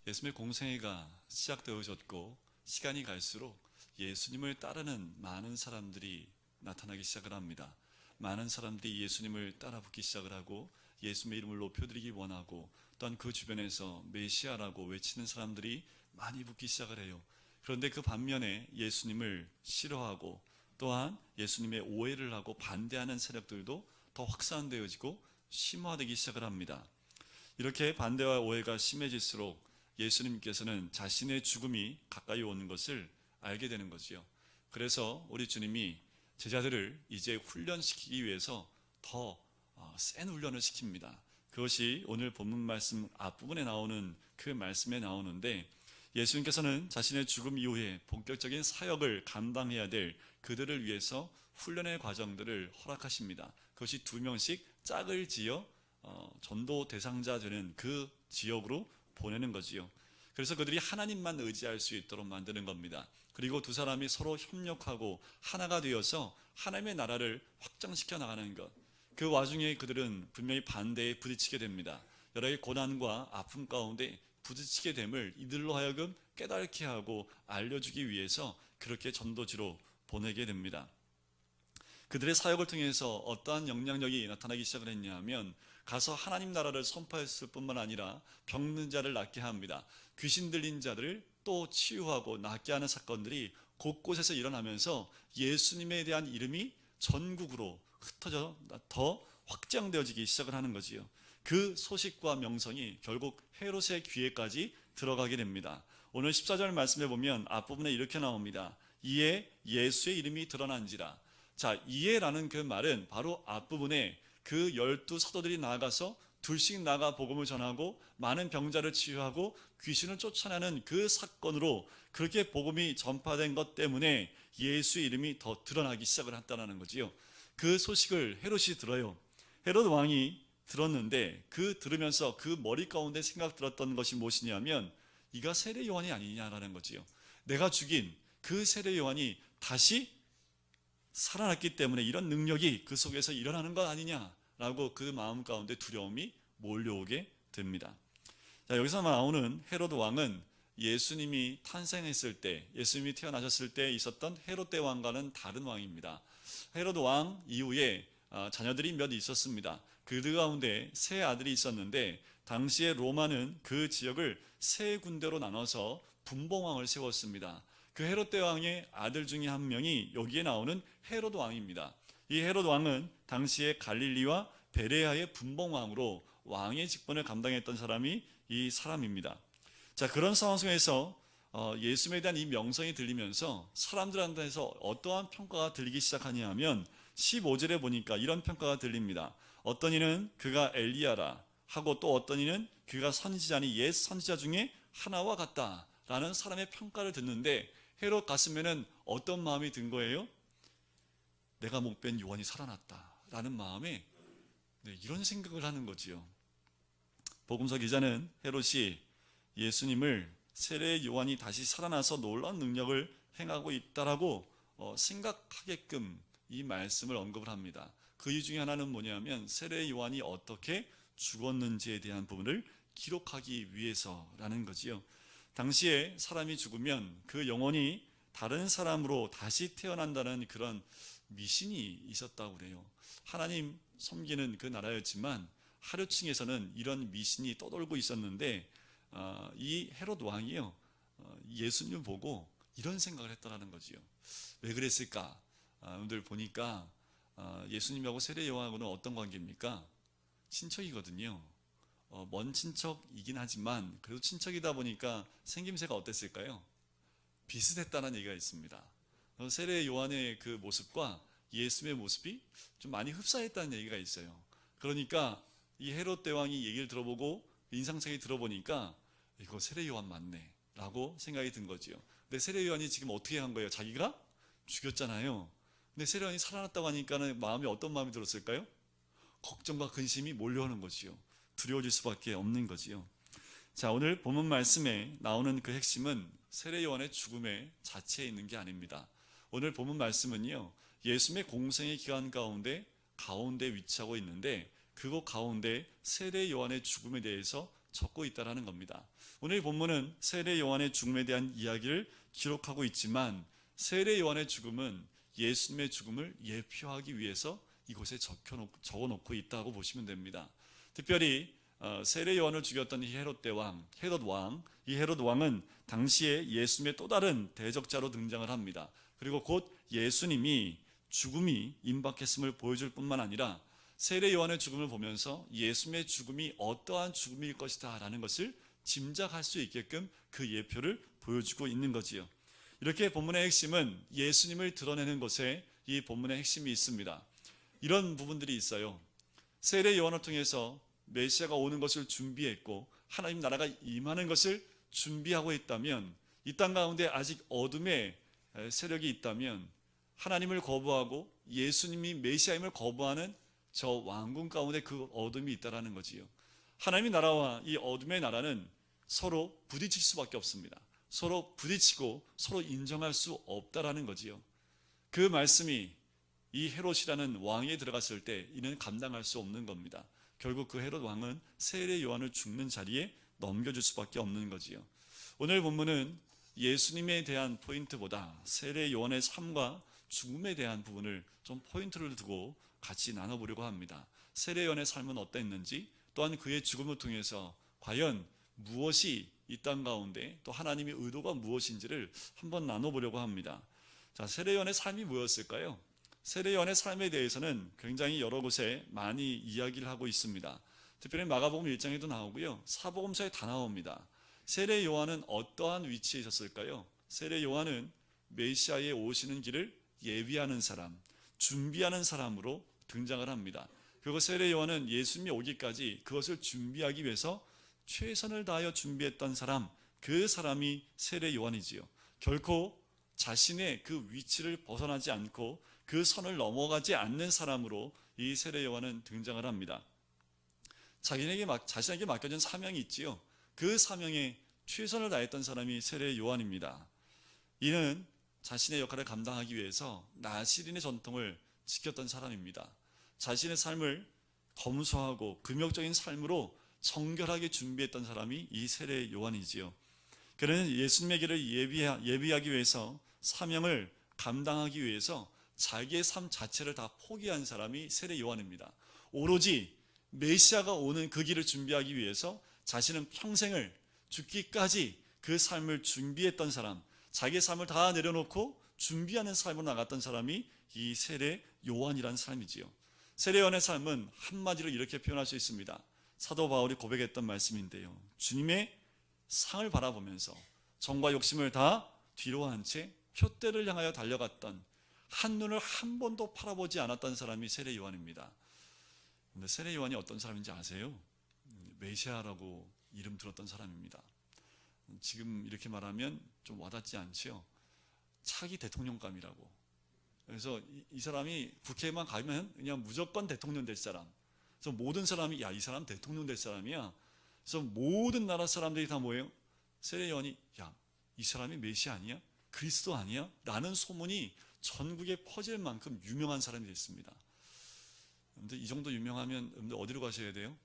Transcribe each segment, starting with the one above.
예수님의 공생애가 시작되어졌고 시간이 갈수록 예수님을 따르는 많은 사람들이 나타나기 시작을 합니다. 많은 사람들이 예수님을 따라 붙기 시작을 하고 예수님의 이름을 높여드리기 원하고 또한 그 주변에서 메시아라고 외치는 사람들이 많이 붙기 시작을 해요. 그런데 그 반면에 예수님을 싫어하고 또한 예수님의 오해를 하고 반대하는 세력들도 더 확산되어지고 심화되기 시작을 합니다. 이렇게 반대와 오해가 심해질수록 예수님께서는 자신의 죽음이 가까이 오는 것을 알게 되는 거지요. 그래서 우리 주님이 제자들을 이제 훈련시키기 위해서 더 센 훈련을 시킵니다. 그것이 오늘 본문 말씀 앞부분에 나오는 그 말씀에 나오는데, 예수님께서는 자신의 죽음 이후에 본격적인 사역을 감당해야 될 그들을 위해서 훈련의 과정들을 허락하십니다. 그것이 2명씩 짝을 지어 전도 대상자 되는 그 지역으로 보내는 거지요. 그래서 그들이 하나님만 의지할 수 있도록 만드는 겁니다. 그리고 두 사람이 서로 협력하고 하나가 되어서 하나님의 나라를 확장시켜 나가는 것. 그 와중에 그들은 분명히 반대에 부딪히게 됩니다. 여러 가지 고난과 아픔 가운데 부딪히게 됨을 이들로 하여금 깨닫게 하고 알려주기 위해서 그렇게 전도지로 보내게 됩니다. 그들의 사역을 통해서 어떠한 영향력이 나타나기 시작을 했냐 하면, 가서 하나님 나라를 선포했을 뿐만 아니라 병든 자를 낫게 합니다. 귀신 들린 자들을 또 치유하고 낫게 하는 사건들이 곳곳에서 일어나면서 예수님에 대한 이름이 전국으로 흩어져 더 확장되어지기 시작을 하는 거지요. 그 소식과 명성이 결국 헤롯의 귀에까지 들어가게 됩니다. 오늘 14절 말씀에 보면 앞부분에 이렇게 나옵니다. 이에 예수의 이름이 드러난지라. 자, 이에라는 그 말은 바로 앞부분에 그 12 사도들이 나아가서 둘씩 나가 복음을 전하고 많은 병자를 치유하고 귀신을 쫓아내는 그 사건으로 그렇게 복음이 전파된 것 때문에 예수의 이름이 더 드러나기 시작을 했다는 거지요. 그 소식을 헤롯이 들어요. 헤롯 왕이 들었는데 그 들으면서 그 머리 가운데 생각 들었던 것이 무엇이냐면, 이가 세례 요한이 아니냐라는 거지요. 내가 죽인 그 세례 요한이 다시 살아났기 때문에 이런 능력이 그 속에서 일어나는 것 아니냐라고 그 마음 가운데 두려움이 몰려오게 됩니다. 자, 여기서 나오는 헤롯 왕은 예수님이 탄생했을 때, 예수님이 태어나셨을 때 있었던 헤롯 대왕과는 다른 왕입니다. 헤롯 왕 이후에 자녀들이 몇 있었습니다. 그들 가운데 세 아들이 있었는데, 당시에 로마는 그 지역을 세 군데로 나눠서 분봉왕을 세웠습니다. 그 헤롯 대왕의 아들 중에 한 명이 여기에 나오는 헤롯 왕입니다. 이 헤롯 왕은 당시에 갈릴리와 베레아의 분봉왕으로 왕의 직분을 감당했던 사람이 이 사람입니다. 자, 그런 상황 속에서 예수님에 대한 이 명성이 들리면서 사람들한테서 어떠한 평가가 들리기 시작하냐 하면, 15절에 보니까 이런 평가가 들립니다. 어떤 이는 그가 엘리야라 하고, 또 어떤 이는 그가 선지자니 옛 선지자 중에 하나와 같다라는 사람의 평가를 듣는데, 헤롯 가슴에는 어떤 마음이 든 거예요? 내가 못 뵌 요한이 살아났다라는 마음에 이런 생각을 하는 거지요. 복음서 기자는 헤롯이 예수님을 세례 요한이 다시 살아나서 놀라운 능력을 행하고 있다라고 생각하게끔 이 말씀을 언급을 합니다. 그 이유 중에 하나는 뭐냐면, 세례 요한이 어떻게 죽었는지에 대한 부분을 기록하기 위해서라는 거지요. 당시에 사람이 죽으면 그 영혼이 다른 사람으로 다시 태어난다는 그런 미신이 있었다고 그래요. 하나님 섬기는 그 나라였지만 하류층에서는 이런 미신이 떠돌고 있었는데, 이 헤롯 왕이요, 예수님 보고 이런 생각을 했다라는 거지요. 왜 그랬을까? 여러분들 보니까 예수님하고 세례 요한하고는 어떤 관계입니까? 친척이거든요. 먼 친척이긴 하지만 그래도 친척이다 보니까 생김새가 어땠을까요? 비슷했다는 얘기가 있습니다. 세례 요한의 그 모습과 예수님의 모습이 좀 많이 흡사했다는 얘기가 있어요. 그러니까 이 헤롯 대왕이 얘기를 들어보고 인상착의 들어보니까 이거 세례 요한 맞네 라고 생각이 든 거지요. 근데 세례 요한이 지금 어떻게 한 거예요? 자기가 죽였잖아요. 근데 세례 요한이 살아났다고 하니까는 마음이 어떤 마음이 들었을까요? 걱정과 근심이 몰려오는 거지요. 두려워질 수밖에 없는 거지요. 자, 오늘 본문 말씀에 나오는 그 핵심은 세례 요한의 죽음의 자체에 있는 게 아닙니다. 오늘 본문 말씀은요, 예수님의 공생의 기간 가운데 위치하고 있는데 그곳 가운데 세례 요한의 죽음에 대해서 적고 있다라는 겁니다. 오늘 본문은 세례 요한의 죽음에 대한 이야기를 기록하고 있지만 세례 요한의 죽음은 예수님의 죽음을 예표하기 위해서 이곳에 적어놓고 있다고 보시면 됩니다. 특별히 세례 요한을 죽였던 이 헤롯 왕은 당시에 예수님의 또 다른 대적자로 등장을 합니다. 그리고 곧 예수님이 죽음이 임박했음을 보여줄 뿐만 아니라 세례 요한의 죽음을 보면서 예수님의 죽음이 어떠한 죽음일 것이다 라는 것을 짐작할 수 있게끔 그 예표를 보여주고 있는 거지요. 이렇게 본문의 핵심은 예수님을 드러내는 것에 이 본문의 핵심이 있습니다. 이런 부분들이 있어요. 세례 요한을 통해서 메시아가 오는 것을 준비했고 하나님 나라가 임하는 것을 준비하고 있다면, 이 땅 가운데 아직 어둠의 세력이 있다면 하나님을 거부하고 예수님이 메시아임을 거부하는 저 왕궁 가운데 그 어둠이 있다라는 거지요. 하나님의 나라와 이 어둠의 나라는 서로 부딪힐 수밖에 없습니다. 서로 부딪히고 서로 인정할 수 없다라는 거지요. 그 말씀이 이 헤롯이라는 왕에 들어갔을 때 이는 감당할 수 없는 겁니다. 결국 그 헤롯 왕은 세례 요한을 죽는 자리에 넘겨줄 수밖에 없는 거지요. 오늘 본문은 예수님에 대한 포인트보다 세례 요한의 삶과 죽음에 대한 부분을 좀 포인트를 두고 같이 나눠보려고 합니다. 세례 요한의 삶은 어땠는지, 또한 그의 죽음을 통해서 과연 무엇이 이 땅 가운데 또 하나님의 의도가 무엇인지를 한번 나눠보려고 합니다. 자, 세례 요한의 삶이 뭐였을까요? 세례 요한의 삶에 대해서는 굉장히 여러 곳에 많이 이야기를 하고 있습니다. 특별히 마가복음 1장에도 나오고요, 사복음서에 다 나옵니다. 세례 요한은 어떠한 위치에 있었을까요? 세례 요한은 메시아의 오시는 길을 예비하는 사람, 준비하는 사람으로 등장을 합니다. 그리고 세례 요한은 예수님이 오기까지 그것을 준비하기 위해서 최선을 다하여 준비했던 사람, 그 사람이 세례 요한이지요. 결코 자신의 그 위치를 벗어나지 않고 그 선을 넘어가지 않는 사람으로 이 세례 요한은 등장을 합니다. 자신에게 맡겨진 사명이 있지요. 그 사명에 최선을 다했던 사람이 세례 요한입니다. 이는 자신의 역할을 감당하기 위해서 나시린의 전통을 지켰던 사람입니다. 자신의 삶을 검소하고 금욕적인 삶으로 정결하게 준비했던 사람이 이 세례 요한이지요. 그는 예수님의 길을 예비하기 위해서, 사명을 감당하기 위해서 자기의 삶 자체를 다 포기한 사람이 세례 요한입니다. 오로지 메시아가 오는 그 길을 준비하기 위해서 자신은 평생을 죽기까지 그 삶을 준비했던 사람, 자기의 삶을 다 내려놓고 준비하는 삶으로 나갔던 사람이 이 세례 요한이라는 사람이지요. 세례 요한의 삶은 한마디로 이렇게 표현할 수 있습니다. 사도 바울이 고백했던 말씀인데요, 주님의 상을 바라보면서 정과 욕심을 다 뒤로 한 채 표대를 향하여 달려갔던, 한눈을 한 번도 팔아보지 않았던 사람이 세례 요한입니다. 근데 세례 요한이 어떤 사람인지 아세요? 메시아라고 이름 들었던 사람입니다. 지금 이렇게 말하면 좀 와닿지 않지요? 차기 대통령감이라고. 그래서 이 사람이 국회에만 가면 그냥 무조건 대통령 될 사람. 그래서 모든 사람이 야, 이 사람 대통령 될 사람이야. 그래서 모든 나라 사람들이 다 뭐예요? 세례 요한이 야, 이 사람이 메시아 아니야? 그리스도 아니야? 라는 소문이 전국에 퍼질 만큼 유명한 사람이 됐습니다. 근데 이 정도 유명하면 여러분들 어디로 가셔야 돼요?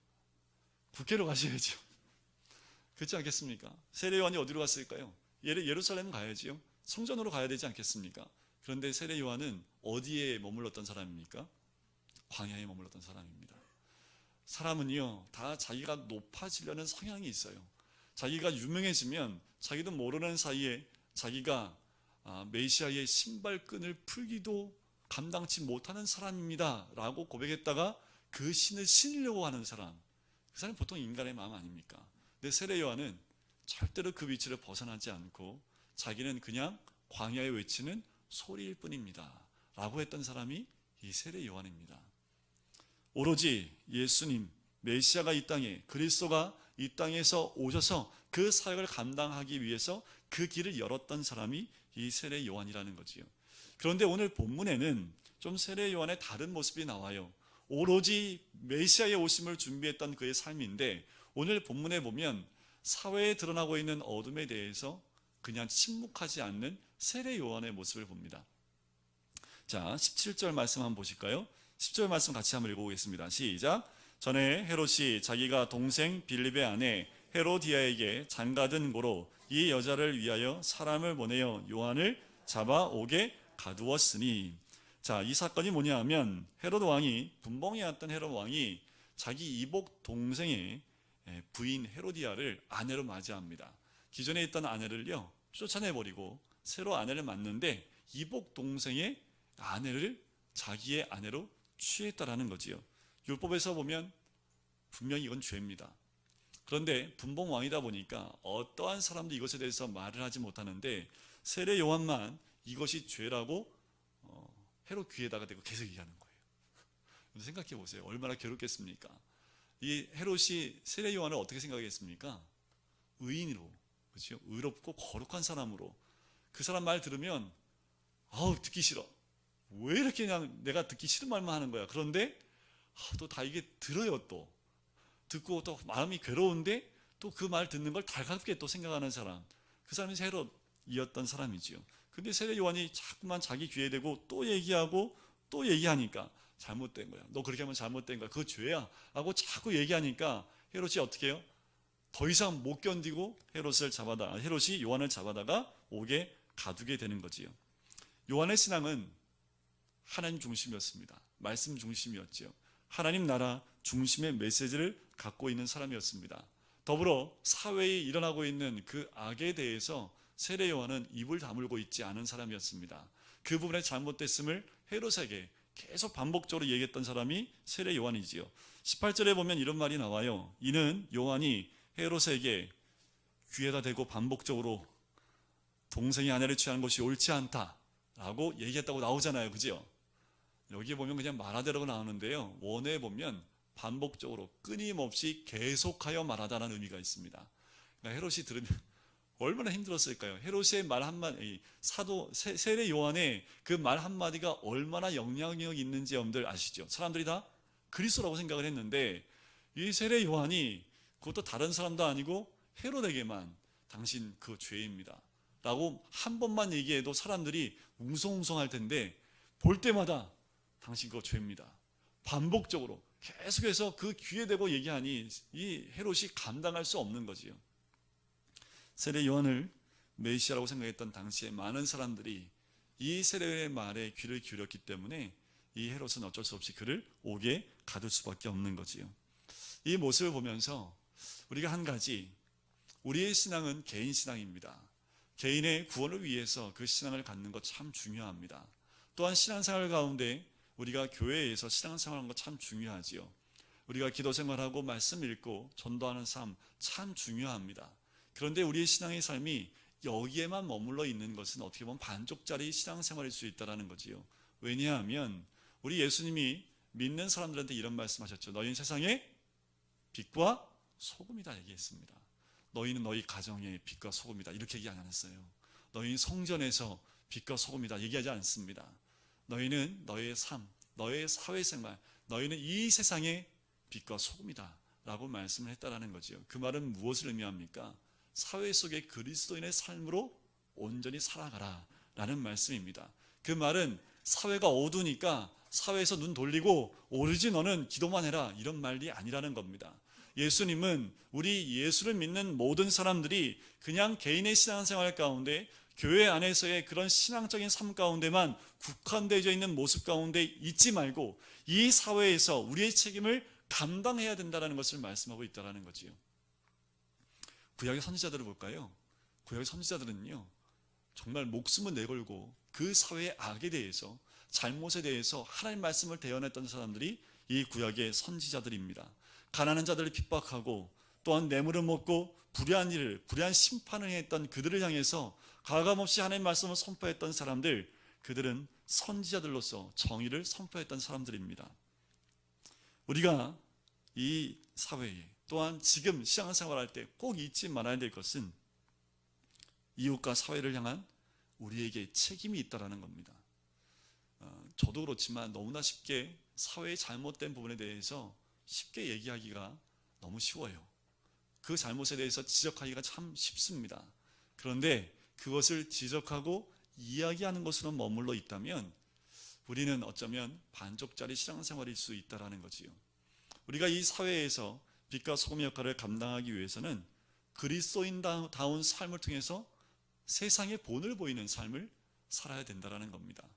국회로 가셔야죠. 그렇지 않겠습니까? 세례 요한이 어디로 갔을까요? 예루살렘 가야지요. 성전으로 가야 되지 않겠습니까? 그런데 세례 요한은 어디에 머물렀던 사람입니까? 광야에 머물렀던 사람입니다. 사람은요, 다 자기가 높아지려는 성향이 있어요. 자기가 유명해지면 자기도 모르는 사이에 자기가 메시아의 신발끈을 풀기도 감당치 못하는 사람입니다 라고 고백했다가 그 신을 신으려고 하는 사람, 그 사람은 보통 인간의 마음 아닙니까? 근데 세례 요한은 절대로 그 위치를 벗어나지 않고 자기는 그냥 광야에 외치는 소리일 뿐입니다 라고 했던 사람이 이 세례 요한입니다. 오로지 예수님, 메시아가 이 땅에, 그리스도가 이 땅에서 오셔서 그 사역을 감당하기 위해서 그 길을 열었던 사람이 이 세례 요한이라는 거지요. 그런데 오늘 본문에는 좀 세례 요한의 다른 모습이 나와요. 오로지 메시아의 오심을 준비했던 그의 삶인데 오늘 본문에 보면 사회에 드러나고 있는 어둠에 대해서 그냥 침묵하지 않는 세례 요한의 모습을 봅니다. 자, 17절 말씀 한번 보실까요? 10절 말씀 같이 한번 읽어보겠습니다. 시작. 전에 헤롯이 자기가 동생 빌립의 아내 헤로디아에게 장가든 고로 이 여자를 위하여 사람을 보내어 요한을 잡아오게 가두었으니. 자, 이 사건이 뭐냐 하면 헤롯 왕이, 분봉이었던 헤롯 왕이 자기 이복 동생의 부인 헤로디아를 아내로 맞이합니다. 기존에 있던 아내를요 쫓아내버리고 새로 아내를 맞는데 이복 동생의 아내를 자기의 아내로 취했다라는 거지요. 율법에서 보면 분명히 이건 죄입니다. 그런데 분봉 왕이다 보니까 어떠한 사람도 이것에 대해서 말을 하지 못하는데 세례 요한만 이것이 죄라고 헤롯 귀에다가 대고 계속 얘기하는 거예요. 생각해 보세요. 얼마나 괴롭겠습니까? 이 헤롯이 세례 요한을 어떻게 생각했습니까? 의인으로, 그렇죠? 의롭고 거룩한 사람으로. 그 사람 말 들으면 아우 듣기 싫어. 왜 이렇게 그냥 내가 듣기 싫은 말만 하는 거야. 그런데 또 다 이게 들어요. 또 듣고 또 마음이 괴로운데 또 그 말 듣는 걸 달갑게 또 생각하는 사람. 그 사람이 헤롯이었던 사람이지요. 근데 세례 요한이 자꾸만 자기 귀에 대고 또 얘기하고 또 얘기하니까 잘못된 거야. 너 그렇게 하면 잘못된 거야. 그거 죄야. 하고 자꾸 얘기하니까 헤롯이 어떻게 해요? 더 이상 못 견디고 헤롯이 요한을 잡아다가 옥에 가두게 되는 거지요. 요한의 신앙은 하나님 중심이었습니다. 말씀 중심이었지요. 하나님 나라 중심의 메시지를 갖고 있는 사람이었습니다. 더불어 사회에 일어나고 있는 그 악에 대해서 세례 요한은 입을 다물고 있지 않은 사람이었습니다. 그 부분에 잘못됐음을 헤롯에게 계속 반복적으로 얘기했던 사람이 세례 요한이지요. 18절에 보면 이런 말이 나와요. 이는 요한이 헤롯에게 귀에다 대고 반복적으로 동생의 아내를 취하는 것이 옳지 않다라고 얘기했다고 나오잖아요. 그죠? 여기에 보면 그냥 말하대로 나오는데요. 원어에 보면 반복적으로 끊임없이 계속하여 말하다라는 의미가 있습니다. 그러니까 헤롯이 들으면 얼마나 힘들었을까요? 헤롯의 말 한마디, 세례 요한의 그 말 한마디가 얼마나 영향력 있는지 여러분들 아시죠? 사람들이 다 그리스도라고 생각을 했는데 이 세례 요한이 그것도 다른 사람도 아니고 헤롯에게만 당신 그 죄입니다 라고 한 번만 얘기해도 사람들이 웅성웅성할 텐데 볼 때마다 당신 그거 죄입니다. 반복적으로 계속해서 그 귀에 대고 얘기하니 이 헤롯이 감당할 수 없는 거지요. 세례 요한을 메시아라고 생각했던 당시에 많은 사람들이 이 세례의 말에 귀를 기울였기 때문에 이 헤롯은 어쩔 수 없이 그를 옥에 가둘 수밖에 없는 거지요. 이 모습을 보면서 우리가 한 가지, 우리의 신앙은 개인 신앙입니다. 개인의 구원을 위해서 그 신앙을 갖는 것 참 중요합니다. 또한 신앙생활 가운데 우리가 교회에서 신앙생활하는 것 참 중요하지요. 우리가 기도 생활하고 말씀 읽고 전도하는 삶 참 중요합니다. 그런데 우리의 신앙의 삶이 여기에만 머물러 있는 것은 어떻게 보면 반쪽짜리 신앙생활일 수 있다는 거지요. 왜냐하면 우리 예수님이 믿는 사람들한테 이런 말씀하셨죠. 너희는 세상의 빛과 소금이다 얘기했습니다. 너희는 너희 가정의 빛과 소금이다 이렇게 얘기 안 했어요. 너희는 성전에서 빛과 소금이다 얘기하지 않습니다. 너희는 너의 삶, 너의 사회생활, 너희는 이 세상의 빛과 소금이다 라고 말씀을 했다라는 거죠. 그 말은 무엇을 의미합니까? 사회 속의 그리스도인의 삶으로 온전히 살아가라 라는 말씀입니다. 그 말은 사회가 어두우니까 사회에서 눈 돌리고 오로지 너는 기도만 해라 이런 말이 아니라는 겁니다. 예수님은 우리 예수를 믿는 모든 사람들이 그냥 개인의 신앙생활 가운데 교회 안에서의 그런 신앙적인 삶 가운데만 국한되어 있는 모습 가운데 있지 말고 이 사회에서 우리의 책임을 감당해야 된다는 것을 말씀하고 있다는 거지요. 구약의 선지자들을 볼까요? 구약의 선지자들은요 정말 목숨을 내걸고 그 사회의 악에 대해서 잘못에 대해서 하나님 말씀을 대언했던 사람들이 이 구약의 선지자들입니다. 가난한 자들을 핍박하고 또한 뇌물을 먹고 불의한 심판을 했던 그들을 향해서 가감없이 하나님의 말씀을 선포했던 사람들, 그들은 선지자들로서 정의를 선포했던 사람들입니다. 우리가 이 사회에 또한 지금 신앙생활할 때 꼭 잊지 말아야 될 것은 이웃과 사회를 향한 우리에게 책임이 있다는 겁니다. 저도 그렇지만 너무나 쉽게 사회의 잘못된 부분에 대해서 쉽게 얘기하기가 너무 쉬워요. 그 잘못에 대해서 지적하기가 참 쉽습니다. 그런데 그것을 지적하고 이야기하는 것으로 머물러 있다면 우리는 어쩌면 반쪽짜리 신앙생활일 수 있다는 거지요. 우리가 이 사회에서 빛과 소금의 역할을 감당하기 위해서는 그리스도인다운 삶을 통해서 세상에 본을 보이는 삶을 살아야 된다는 겁니다.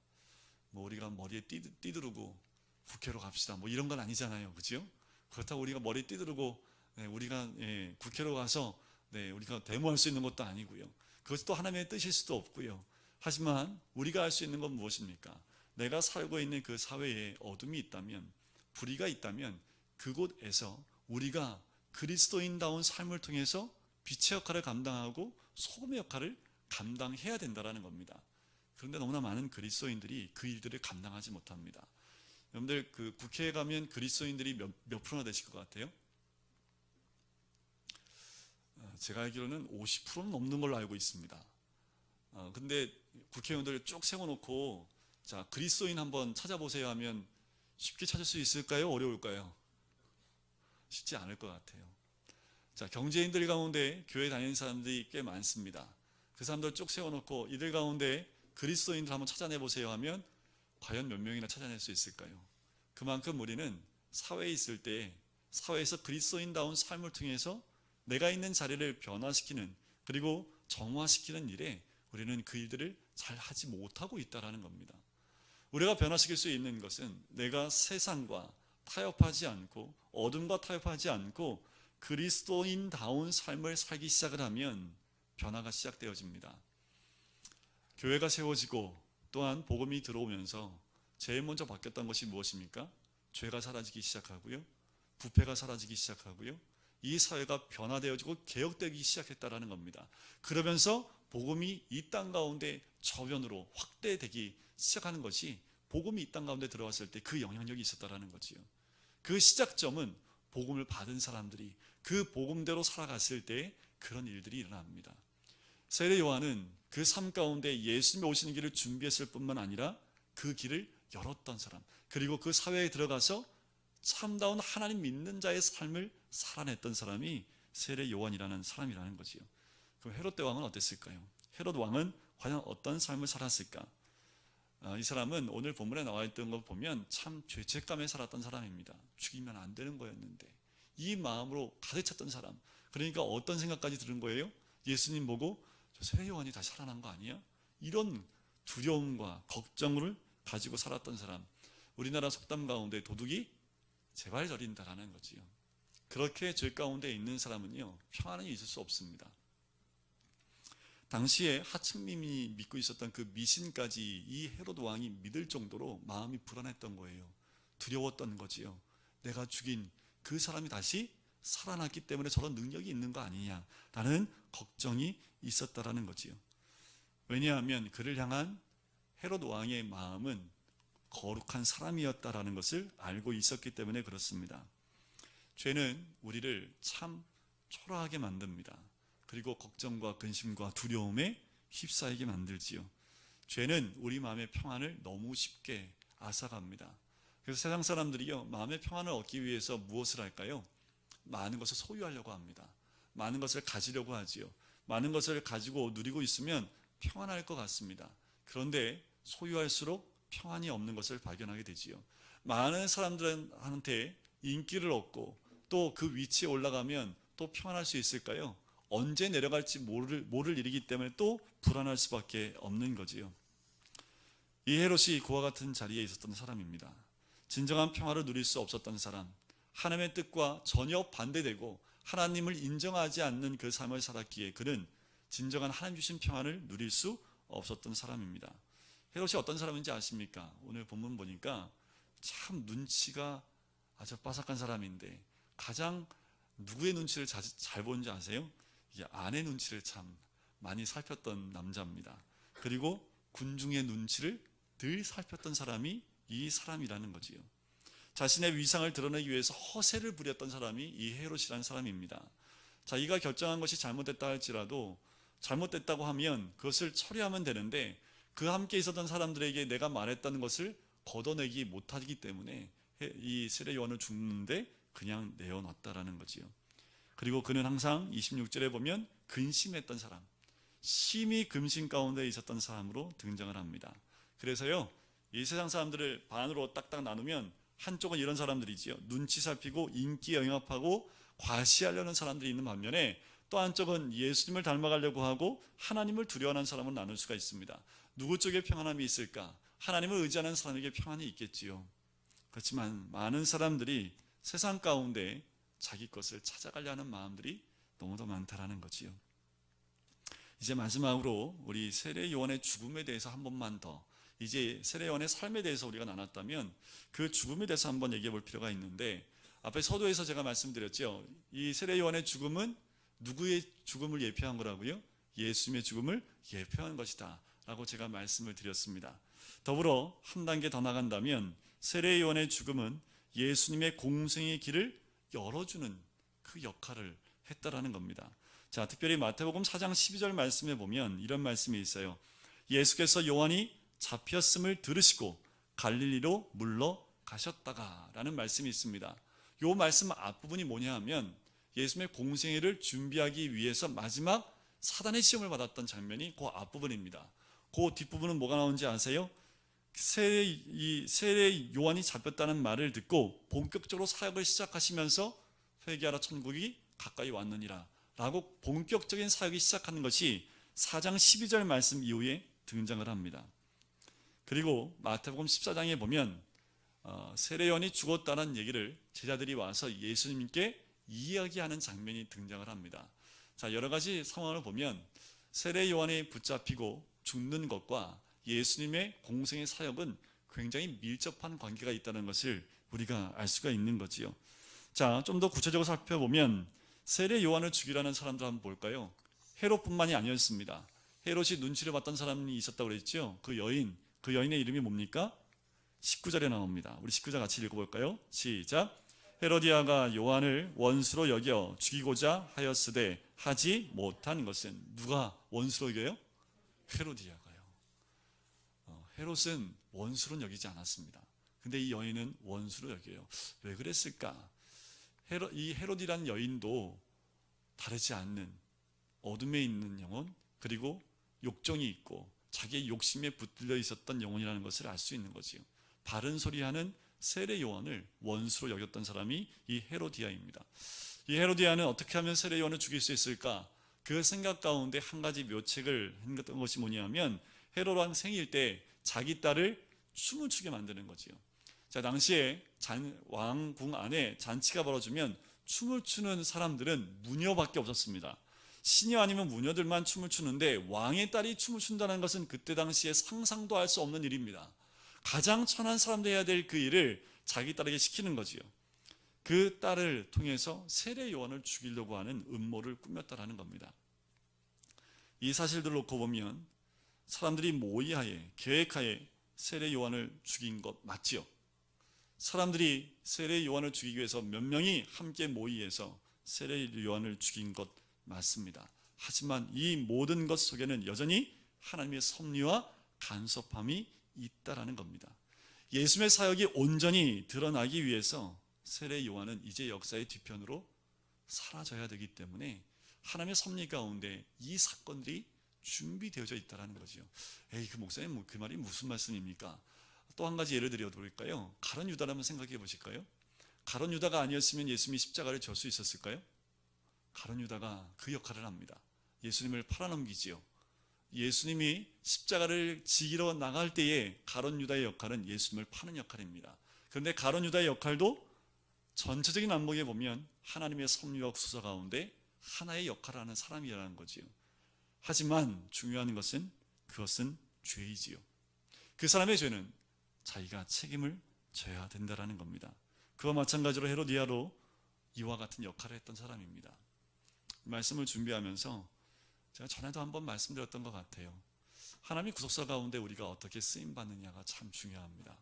우리가 머리에 띠두르고 국회로 갑시다 이런 건 아니잖아요. 그죠? 그렇다고 우리가 머리 띠두르고 우리가 국회로 가서 우리가 데모할 수 있는 것도 아니고요. 그것도 하나님의 뜻일 수도 없고요. 하지만 우리가 할 수 있는 건 무엇입니까? 내가 살고 있는 그 사회에 어둠이 있다면, 불의가 있다면 그곳에서 우리가 그리스도인다운 삶을 통해서 빛의 역할을 감당하고 소금의 역할을 감당해야 된다는 겁니다. 그런데 너무나 많은 그리스도인들이 그 일들을 감당하지 못합니다. 여러분들 그 국회에 가면 그리스도인들이 몇 프로나 되실 것 같아요? 제가 알기로는 50%는 넘는 걸로 알고 있습니다. 근데 국회의원들을 쭉 세워놓고 자 그리스도인 한번 찾아보세요 하면 쉽게 찾을 수 있을까요? 어려울까요? 쉽지 않을 것 같아요. 자 경제인들 가운데 교회 다니는 사람들이 꽤 많습니다. 그 사람들 쭉 세워놓고 이들 가운데 그리스도인들 한번 찾아내보세요 하면 과연 몇 명이나 찾아낼 수 있을까요? 그만큼 우리는 사회에 있을 때 사회에서 그리스도인다운 삶을 통해서 내가 있는 자리를 변화시키는 그리고 정화시키는 일에 우리는 그 일들을 잘 하지 못하고 있다는 겁니다. 우리가 변화시킬 수 있는 것은 내가 세상과 타협하지 않고 어둠과 타협하지 않고 그리스도인다운 삶을 살기 시작을 하면 변화가 시작되어집니다. 교회가 세워지고 또한 복음이 들어오면서 제일 먼저 바뀌었던 것이 무엇입니까? 죄가 사라지기 시작하고요. 부패가 사라지기 시작하고요. 이 사회가 변화되어지고 개혁되기 시작했다는 겁니다. 그러면서 복음이 이 땅 가운데 저변으로 확대되기 시작하는 것이 복음이 이 땅 가운데 들어왔을 때 그 영향력이 있었다는 거지요. 그 시작점은 복음을 받은 사람들이 그 복음대로 살아갔을 때 그런 일들이 일어납니다. 세례 요한은 그 삶 가운데 예수님이 오시는 길을 준비했을 뿐만 아니라 그 길을 열었던 사람, 그리고 그 사회에 들어가서 참다운 하나님 믿는 자의 삶을 살아냈던 사람이 세례 요한이라는 사람이라는 거지요. 그럼 헤롯 대왕은 어땠을까요? 헤롯 왕은 과연 어떤 삶을 살았을까? 이 사람은 오늘 본문에 나와 있던 거 보면 참 죄책감에 살았던 사람입니다. 죽이면 안 되는 거였는데 이 마음으로 가득 찼던 사람. 그러니까 어떤 생각까지 들은 거예요? 예수님 보고 저 세례 요한이 다시 살아난 거 아니야? 이런 두려움과 걱정을 가지고 살았던 사람. 우리나라 속담 가운데 도둑이 제발 저린다라는 거지요. 그렇게 죄 가운데 있는 사람은요 평안은 있을 수 없습니다. 당시에 하층민이 믿고 있었던 그 미신까지 이 헤롯 왕이 믿을 정도로 마음이 불안했던 거예요. 두려웠던 거지요. 내가 죽인 그 사람이 다시 살아났기 때문에 저런 능력이 있는 거 아니냐라는 걱정이 있었다라는 거지요. 왜냐하면 그를 향한 헤롯 왕의 마음은 거룩한 사람이었다라는 것을 알고 있었기 때문에 그렇습니다. 죄는 우리를 참 초라하게 만듭니다. 그리고 걱정과 근심과 두려움에 휩싸이게 만들지요. 죄는 우리 마음의 평안을 너무 쉽게 앗아갑니다. 그래서 세상 사람들이요 마음의 평안을 얻기 위해서 무엇을 할까요? 많은 것을 소유하려고 합니다. 많은 것을 가지려고 하지요. 많은 것을 가지고 누리고 있으면 평안할 것 같습니다. 그런데 소유할수록 평안이 없는 것을 발견하게 되지요. 많은 사람들한테 인기를 얻고 또 그 위치에 올라가면 또 평안할 수 있을까요? 언제 내려갈지 모를 일이기 때문에 또 불안할 수밖에 없는 거지요. 이 헤롯이 그와 같은 자리에 있었던 사람입니다. 진정한 평화를 누릴 수 없었던 사람, 하나님의 뜻과 전혀 반대되고 하나님을 인정하지 않는 그 삶을 살았기에 그는 진정한 하나님 주신 평안을 누릴 수 없었던 사람입니다. 헤롯이 어떤 사람인지 아십니까? 오늘 본문 보니까 참 눈치가 아주 빠삭한 사람인데 가장 누구의 눈치를 잘 보는지 아세요? 이게 아내 눈치를 참 많이 살폈던 남자입니다. 그리고 군중의 눈치를 늘 살폈던 사람이 이 사람이라는 거지요. 자신의 위상을 드러내기 위해서 허세를 부렸던 사람이 이 헤롯이라는 사람입니다. 자, 이가 결정한 것이 잘못됐다 할지라도 잘못됐다고 하면 그것을 처리하면 되는데 그 함께 있었던 사람들에게 내가 말했다는 것을 걷어내기 못하기 때문에 이 세례 요한을 죽는데 그냥 내어놨다라는 거지요. 그리고 그는 항상 26절에 보면 근심했던 사람, 심히 금신 가운데 있었던 사람으로 등장을 합니다. 그래서요, 이 세상 사람들을 반으로 딱딱 나누면 한쪽은 이런 사람들이지요. 눈치 살피고 인기에 영합하고 과시하려는 사람들이 있는 반면에 또 한쪽은 예수님을 닮아가려고 하고 하나님을 두려워하는 사람을 나눌 수가 있습니다. 누구 쪽에 평안함이 있을까? 하나님을 의지하는 사람에게 평안이 있겠지요. 그렇지만 많은 사람들이 세상 가운데 자기 것을 찾아가려 하는 마음들이 너무도 많다라는 거지요. 이제 마지막으로 우리 세례 요한의 죽음에 대해서 한 번만 더, 이제 세례 요한의 삶에 대해서 우리가 나눴다면 그 죽음에 대해서 한번 얘기해 볼 필요가 있는데, 앞에 서두에서 제가 말씀드렸죠. 이 세례 요한의 죽음은 누구의 죽음을 예표한 거라고요? 예수님의 죽음을 예표한 것이다 라고 제가 말씀을 드렸습니다. 더불어 한 단계 더 나간다면 세례 요한의 죽음은 예수님의 공생의 길을 열어주는 그 역할을 했다라는 겁니다. 자, 특별히 마태복음 4장 12절 말씀에 보면 이런 말씀이 있어요. 예수께서 요한이 잡혔음을 들으시고 갈릴리로 물러가셨다가 라는 말씀이 있습니다. 이 말씀 앞부분이 뭐냐 하면 예수님의 공생애를 준비하기 위해서 마지막 사단의 시험을 받았던 장면이 그 앞부분입니다. 그 뒷부분은 뭐가 나오는지 아세요? 세례 요한이 잡혔다는 말을 듣고 본격적으로 사역을 시작하시면서 회개하라 천국이 가까이 왔느니라 라고 본격적인 사역이 시작하는 것이 4장 12절 말씀 이후에 등장을 합니다. 그리고 마태복음 14장에 보면 세례 요한이 죽었다는 얘기를 제자들이 와서 예수님께 이야기하는 장면이 등장을 합니다. 자, 여러 가지 상황을 보면 세례 요한이 붙잡히고 죽는 것과 예수님의 공생의 사역은 굉장히 밀접한 관계가 있다는 것을 우리가 알 수가 있는 거지요. 자, 좀 더 구체적으로 살펴보면 세례 요한을 죽이라는 사람들 한번 볼까요? 헤롯뿐만이 아니었습니다. 헤롯이 눈치를 봤던 사람이 있었다고 그랬죠. 그 여인의 이름이 뭡니까? 19절에 나옵니다. 우리 19절 같이 읽어볼까요? 시작. 헤로디아가 요한을 원수로 여겨 죽이고자 하였으되 하지 못한 것은, 누가 원수로 여겨요? 헤로디아가요. 헤롯은 원수로 여기지 않았습니다. 근데 이 여인은 원수로 여겨요. 왜 그랬을까? 이 헤롯이라는 여인도 다르지 않는 어둠에 있는 영혼, 그리고 욕정이 있고 자기의 욕심에 붙들려 있었던 영혼이라는 것을 알 수 있는 거지요. 바른 소리하는 세례 요한을 원수로 여겼던 사람이 이 헤로디아입니다. 이 헤로디아는 어떻게 하면 세례 요한을 죽일 수 있을까? 그 생각 가운데 한 가지 묘책을 했던 것이 뭐냐면, 헤롯 왕 생일 때 자기 딸을 춤을 추게 만드는 거지요. 자, 당시에 왕궁 안에 잔치가 벌어지면 춤을 추는 사람들은 무녀밖에 없었습니다. 시녀 아니면 무녀들만 춤을 추는데 왕의 딸이 춤을 춘다는 것은 그때 당시에 상상도 할 수 없는 일입니다. 가장 천한 사람도 해야 될 그 일을 자기 딸에게 시키는 거지요. 그 딸을 통해서 세례 요한을 죽이려고 하는 음모를 꾸몄다라는 겁니다. 이 사실들을 놓고 보면 사람들이 모의하에 계획하에 세례 요한을 죽인 것 맞지요? 사람들이 세례 요한을 죽이기 위해서 몇 명이 함께 모의해서 세례 요한을 죽인 것 맞습니다. 하지만 이 모든 것 속에는 여전히 하나님의 섭리와 간섭함이 있다라는 겁니다. 예수님의 사역이 온전히 드러나기 위해서 세례 요한은 이제 역사의 뒤편으로 사라져야 되기 때문에 하나님의 섭리 가운데 이 사건들이 준비되어져 있다는 거죠. 그 목사님 그 말이 무슨 말씀입니까? 또 한 가지 예를 드려볼까요? 가룟 유다라면 생각해 보실까요? 가룟 유다가 아니었으면 예수님이 십자가를 질 수 있었을까요? 가룟 유다가 그 역할을 합니다. 예수님을 팔아넘기지요. 예수님이 십자가를 지기러 나갈 때에 가룟 유다의 역할은 예수님을 파는 역할입니다. 그런데 가룟 유다의 역할도 전체적인 안목에 보면 하나님의 섭리와 구속사 가운데 하나의 역할을 하는 사람이라는 거지요. 하지만 중요한 것은 그것은 죄이지요. 그 사람의 죄는 자기가 책임을 져야 된다는 겁니다. 그와 마찬가지로 헤로디아로 이와 같은 역할을 했던 사람입니다. 말씀을 준비하면서 제가 전에도 한번 말씀드렸던 것 같아요. 하나님의 구속사 가운데 우리가 어떻게 쓰임받느냐가 참 중요합니다.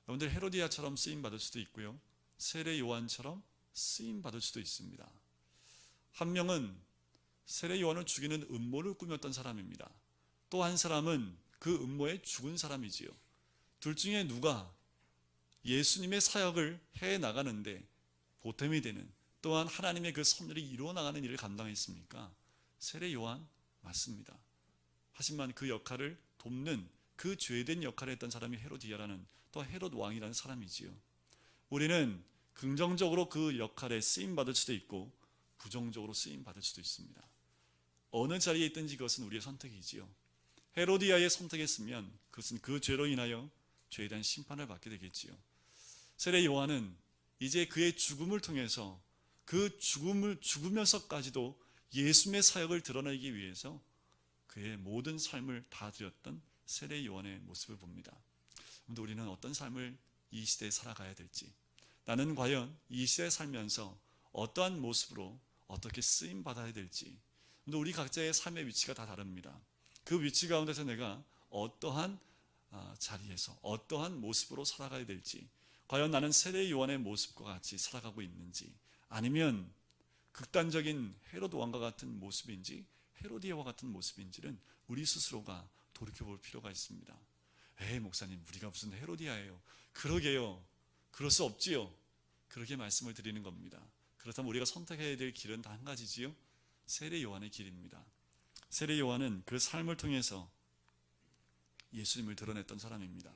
여러분들 헤로디아처럼 쓰임받을 수도 있고요, 세례 요한처럼 쓰임받을 수도 있습니다. 한 명은 세례 요한을 죽이는 음모를 꾸몄던 사람입니다. 또 한 사람은 그 음모에 죽은 사람이지요. 둘 중에 누가 예수님의 사역을 해 나가는데 보탬이 되는, 또한 하나님의 그 섭리를 이루어나가는 일을 감당했습니까? 세례 요한 맞습니다. 하지만 그 역할을 돕는 그 죄된 역할을 했던 사람이 헤로디아라는 또 헤롯 왕이라는 사람이지요. 우리는 긍정적으로 그 역할에 쓰임받을 수도 있고 부정적으로 쓰임받을 수도 있습니다. 어느 자리에 있든지 그것은 우리의 선택이지요. 헤로디아의 선택했으면 그것은 그 죄로 인하여 죄에 대한 심판을 받게 되겠지요. 세례 요한은 이제 그의 죽음을 통해서 그 죽으면서까지도 예수님의 사역을 드러내기 위해서 그의 모든 삶을 다 드렸던 세례 요한의 모습을 봅니다. 그런데 우리는 어떤 삶을 이 시대에 살아가야 될지, 나는 과연 이 시대에 살면서 어떠한 모습으로 어떻게 쓰임 받아야 될지, 근데 우리 각자의 삶의 위치가 다 다릅니다. 그 위치 가운데서 내가 어떠한 자리에서 어떠한 모습으로 살아가야 될지, 과연 나는 세례 요한의 모습과 같이 살아가고 있는지, 아니면 극단적인 헤롯 왕과 같은 모습인지 헤로디아와 같은 모습인지는 우리 스스로가 돌이켜볼 필요가 있습니다. 에이 목사님, 우리가 무슨 헤로디아예요? 그러게요. 그럴 수 없지요. 그렇게 말씀을 드리는 겁니다. 그렇다면 우리가 선택해야 될 길은 단 한 가지지요. 세례 요한의 길입니다. 세례 요한은 그 삶을 통해서 예수님을 드러냈던 사람입니다.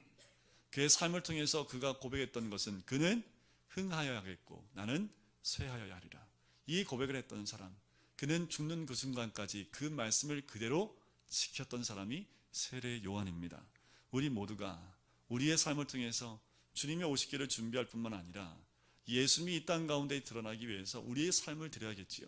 그의 삶을 통해서 그가 고백했던 것은 그는 흥하여야 하겠고 나는 쇠하여야 하리라. 이 고백을 했던 사람, 그는 죽는 그 순간까지 그 말씀을 그대로 지켰던 사람이 세례 요한입니다. 우리 모두가 우리의 삶을 통해서 주님의 오시기를 준비할 뿐만 아니라 예수님이 이 땅 가운데 드러나기 위해서 우리의 삶을 드려야겠지요.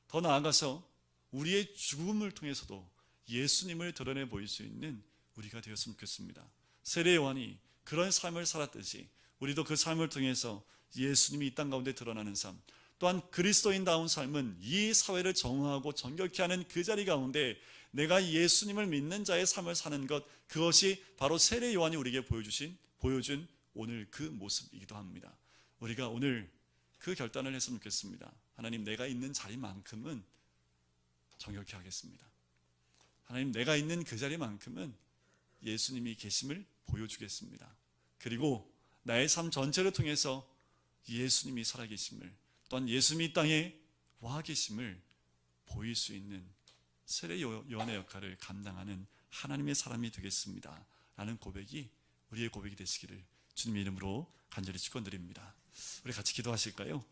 더 나아가서 우리의 죽음을 통해서도 예수님을 드러내 보일 수 있는 우리가 되었으면 좋겠습니다. 세례 요한이 그런 삶을 살았듯이 우리도 그 삶을 통해서 예수님이 이 땅 가운데 드러나는 삶, 또한 그리스도인다운 삶은 이 사회를 정화하고 정결케 하는 그 자리 가운데 내가 예수님을 믿는 자의 삶을 사는 것, 그것이 바로 세례 요한이 우리에게 보여준 오늘 그 모습이기도 합니다. 우리가 오늘 그 결단을 했으면 좋겠습니다. 하나님, 내가 있는 자리만큼은 정결케 하겠습니다. 하나님, 내가 있는 그 자리만큼은 예수님이 계심을 보여주겠습니다. 그리고 나의 삶 전체를 통해서 예수님이 살아계심을, 또한 예수님이 이 땅에 와 계심을 보일 수 있는 세례 요한의 역할을 감당하는 하나님의 사람이 되겠습니다 라는 고백이 우리의 고백이 되시기를 주님의 이름으로 간절히 축원드립니다. 우리 같이 기도하실까요?